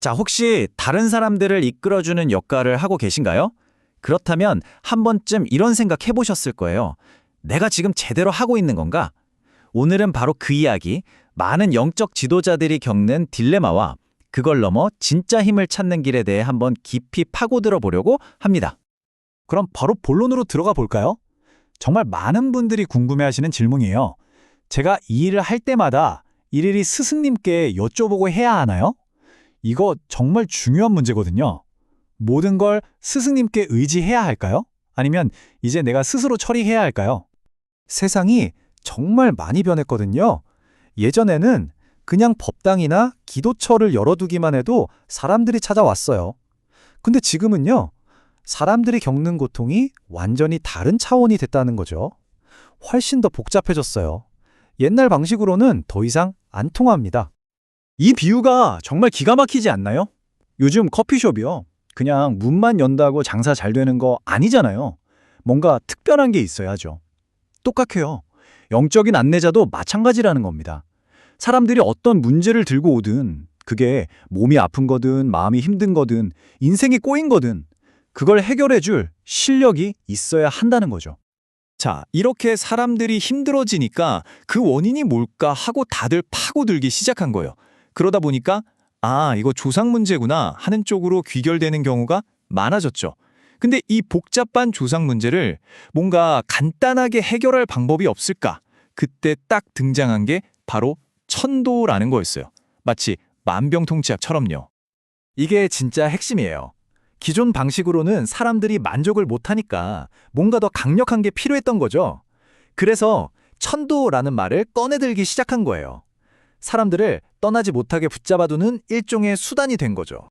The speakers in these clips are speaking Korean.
자, 혹시 다른 사람들을 이끌어주는 역할을 하고 계신가요? 그렇다면 한 번쯤 이런 생각 해보셨을 거예요. 내가 지금 제대로 하고 있는 건가? 오늘은 바로 그 이야기, 많은 영적 지도자들이 겪는 딜레마와 그걸 넘어 진짜 힘을 찾는 길에 대해 한번 깊이 파고들어 보려고 합니다. 그럼 바로 본론으로 들어가 볼까요? 정말 많은 분들이 궁금해하시는 질문이에요. 제가 이 일을 할 때마다 일일이 스승님께 여쭤보고 해야 하나요? 이거 정말 중요한 문제거든요. 모든 걸 스승님께 의지해야 할까요? 아니면 이제 내가 스스로 처리해야 할까요? 세상이 정말 많이 변했거든요. 예전에는 그냥 법당이나 기도처를 열어두기만 해도 사람들이 찾아왔어요. 근데 지금은요, 사람들이 겪는 고통이 완전히 다른 차원이 됐다는 거죠. 훨씬 더 복잡해졌어요. 옛날 방식으로는 더 이상 안 통합니다. 이 비유가 정말 기가 막히지 않나요? 요즘 커피숍이요. 그냥 문만 연다고 장사 잘 되는 거 아니잖아요. 뭔가 특별한 게 있어야죠. 똑같아요. 영적인 안내자도 마찬가지라는 겁니다. 사람들이 어떤 문제를 들고 오든, 그게 몸이 아픈 거든 마음이 힘든 거든 인생이 꼬인 거든 그걸 해결해 줄 실력이 있어야 한다는 거죠. 자, 이렇게 사람들이 힘들어지니까 그 원인이 뭘까 하고 다들 파고들기 시작한 거예요. 그러다 보니까 이거 조상 문제구나 하는 쪽으로 귀결되는 경우가 많아졌죠. 근데 이 복잡한 조상 문제를 뭔가 간단하게 해결할 방법이 없을까? 그때 딱 등장한 게 바로 천도라는 거였어요. 마치 만병통치약처럼요. 이게 진짜 핵심이에요. 기존 방식으로는 사람들이 만족을 못하니까 뭔가 더 강력한 게 필요했던 거죠. 그래서 천도라는 말을 꺼내들기 시작한 거예요. 사람들을 떠나지 못하게 붙잡아두는 일종의 수단이 된 거죠.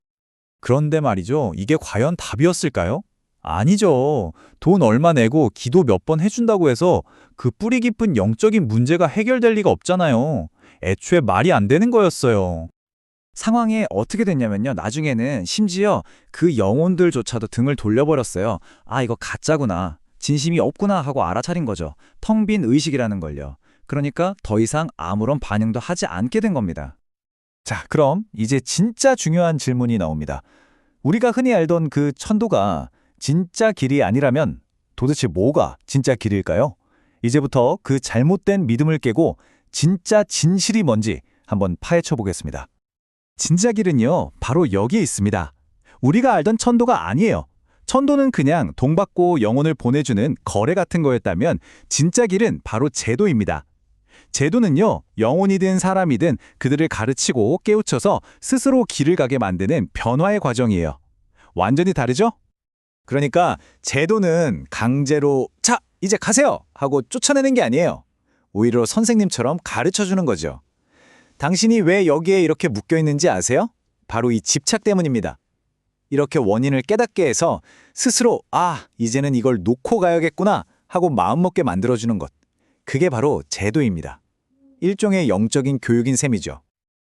그런데 말이죠. 이게 과연 답이었을까요? 아니죠. 돈 얼마 내고 기도 몇 번 해준다고 해서 그 뿌리 깊은 영적인 문제가 해결될 리가 없잖아요. 애초에 말이 안 되는 거였어요. 상황이 어떻게 됐냐면요. 나중에는 심지어 그 영혼들조차도 등을 돌려버렸어요. 아, 이거 가짜구나. 진심이 없구나 하고 알아차린 거죠. 텅 빈 의식이라는 걸요. 그러니까 더 이상 아무런 반응도 하지 않게 된 겁니다. 자, 그럼 이제 진짜 중요한 질문이 나옵니다. 우리가 흔히 알던 그 천도가 진짜 길이 아니라면 도대체 뭐가 진짜 길일까요? 이제부터 그 잘못된 믿음을 깨고 진짜 진실이 뭔지 한번 파헤쳐 보겠습니다. 진짜 길은요, 바로 여기에 있습니다. 우리가 알던 천도가 아니에요. 천도는 그냥 돈 받고 영혼을 보내주는 거래 같은 거였다면 진짜 길은 바로 제도입니다. 제도는요, 영혼이든 사람이든 그들을 가르치고 깨우쳐서 스스로 길을 가게 만드는 변화의 과정이에요. 완전히 다르죠? 그러니까 제도는 강제로 자, 이제 가세요! 하고 쫓아내는 게 아니에요. 오히려 선생님처럼 가르쳐주는 거죠. 당신이 왜 여기에 이렇게 묶여있는지 아세요? 바로 이 집착 때문입니다. 이렇게 원인을 깨닫게 해서 스스로 이제는 이걸 놓고 가야겠구나 하고 마음먹게 만들어주는 것. 그게 바로 제도입니다. 일종의 영적인 교육인 셈이죠.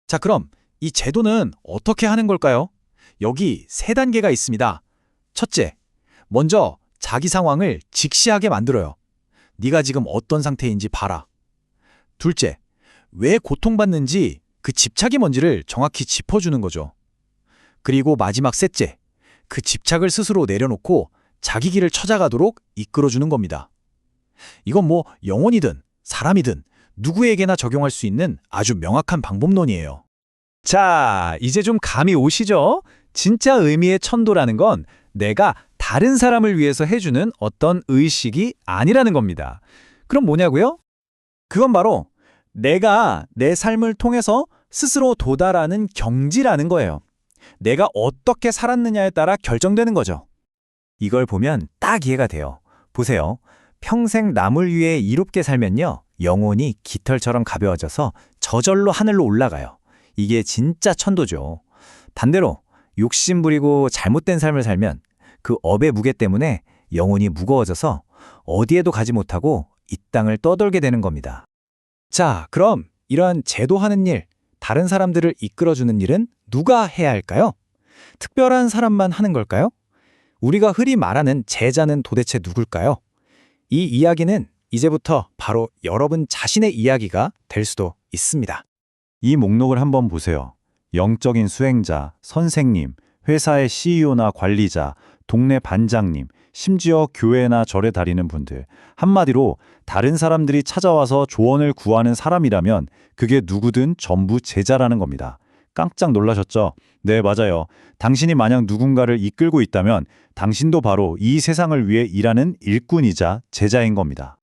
자, 그럼 이 제도는 어떻게 하는 걸까요? 여기 세 단계가 있습니다. 첫째, 먼저 자기 상황을 직시하게 만들어요. 네가 지금 어떤 상태인지 봐라. 둘째, 왜 고통받는지 그 집착이 뭔지를 정확히 짚어주는 거죠. 그리고 마지막 셋째, 그 집착을 스스로 내려놓고 자기 길을 찾아가도록 이끌어주는 겁니다. 이건 뭐 영혼이든 사람이든 누구에게나 적용할 수 있는 아주 명확한 방법론이에요. 자, 이제 좀 감이 오시죠? 진짜 의미의 천도라는 건 내가 다른 사람을 위해서 해주는 어떤 의식이 아니라는 겁니다. 그럼 뭐냐고요? 그건 바로 내가 내 삶을 통해서 스스로 도달하는 경지라는 거예요. 내가 어떻게 살았느냐에 따라 결정되는 거죠. 이걸 보면 딱 이해가 돼요. 보세요. 평생 남을 위해 이롭게 살면요, 영혼이 깃털처럼 가벼워져서 저절로 하늘로 올라가요. 이게 진짜 천도죠. 반대로 욕심 부리고 잘못된 삶을 살면 그 업의 무게 때문에 영혼이 무거워져서 어디에도 가지 못하고 이 땅을 떠돌게 되는 겁니다. 자, 그럼 이러한 제도하는 일, 다른 사람들을 이끌어주는 일은 누가 해야 할까요? 특별한 사람만 하는 걸까요? 우리가 흔히 말하는 제자는 도대체 누굴까요? 이 이야기는 이제부터 바로 여러분 자신의 이야기가 될 수도 있습니다. 이 목록을 한번 보세요. 영적인 수행자, 선생님, 회사의 CEO나 관리자, 동네 반장님, 심지어 교회나 절에 다니는 분들. 한마디로 다른 사람들이 찾아와서 조언을 구하는 사람이라면 그게 누구든 전부 제자라는 겁니다. 깜짝 놀라셨죠? 네, 맞아요. 당신이 만약 누군가를 이끌고 있다면 당신도 바로 이 세상을 위해 일하는 일꾼이자 제자인 겁니다.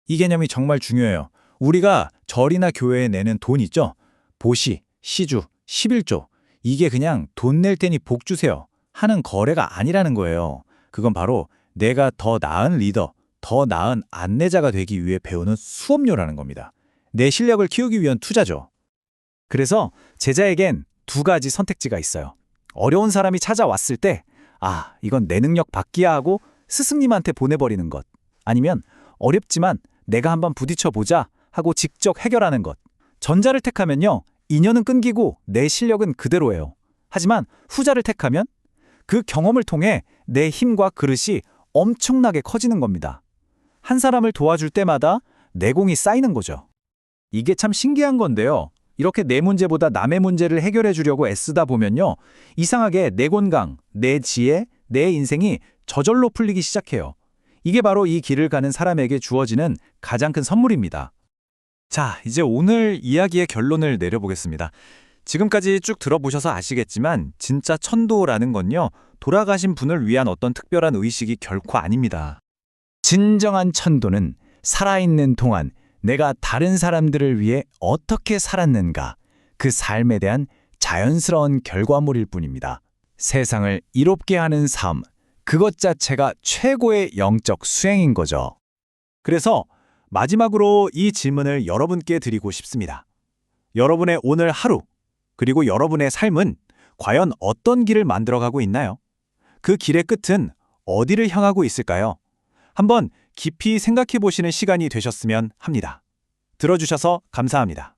이 개념이 정말 중요해요. 우리가 절이나 교회에 내는 돈 있죠? 보시, 시주, 11조. 이게 그냥 돈 낼 테니 복 주세요 하는 거래가 아니라는 거예요. 그건 바로 내가 더 나은 리더, 더 나은 안내자가 되기 위해 배우는 수업료라는 겁니다. 내 실력을 키우기 위한 투자죠. 그래서 제자에겐 두 가지 선택지가 있어요. 어려운 사람이 찾아왔을 때, 이건 내 능력 받기야 하고 스승님한테 보내버리는 것. 아니면 어렵지만 내가 한번 부딪혀보자 하고 직접 해결하는 것. 전자를 택하면요, 인연은 끊기고 내 실력은 그대로예요. 하지만 후자를 택하면 그 경험을 통해 내 힘과 그릇이 엄청나게 커지는 겁니다. 한 사람을 도와줄 때마다 내공이 쌓이는 거죠. 이게 참 신기한 건데요. 이렇게 내 문제보다 남의 문제를 해결해 주려고 애쓰다 보면요, 이상하게 내 건강, 내 지혜, 내 인생이 저절로 풀리기 시작해요. 이게 바로 이 길을 가는 사람에게 주어지는 가장 큰 선물입니다. 자, 이제 오늘 이야기의 결론을 내려보겠습니다. 지금까지 쭉 들어보셔서 아시겠지만 진짜 천도라는 건요, 돌아가신 분을 위한 어떤 특별한 의식이 결코 아닙니다. 진정한 천도는 살아있는 동안 내가 다른 사람들을 위해 어떻게 살았는가, 그 삶에 대한 자연스러운 결과물일 뿐입니다. 세상을 이롭게 하는 삶, 그것 자체가 최고의 영적 수행인 거죠. 그래서 마지막으로 이 질문을 여러분께 드리고 싶습니다. 여러분의 오늘 하루, 그리고 여러분의 삶은 과연 어떤 길을 만들어가고 있나요? 그 길의 끝은 어디를 향하고 있을까요? 한번 깊이 생각해 보시는 시간이 되셨으면 합니다. 들어주셔서 감사합니다.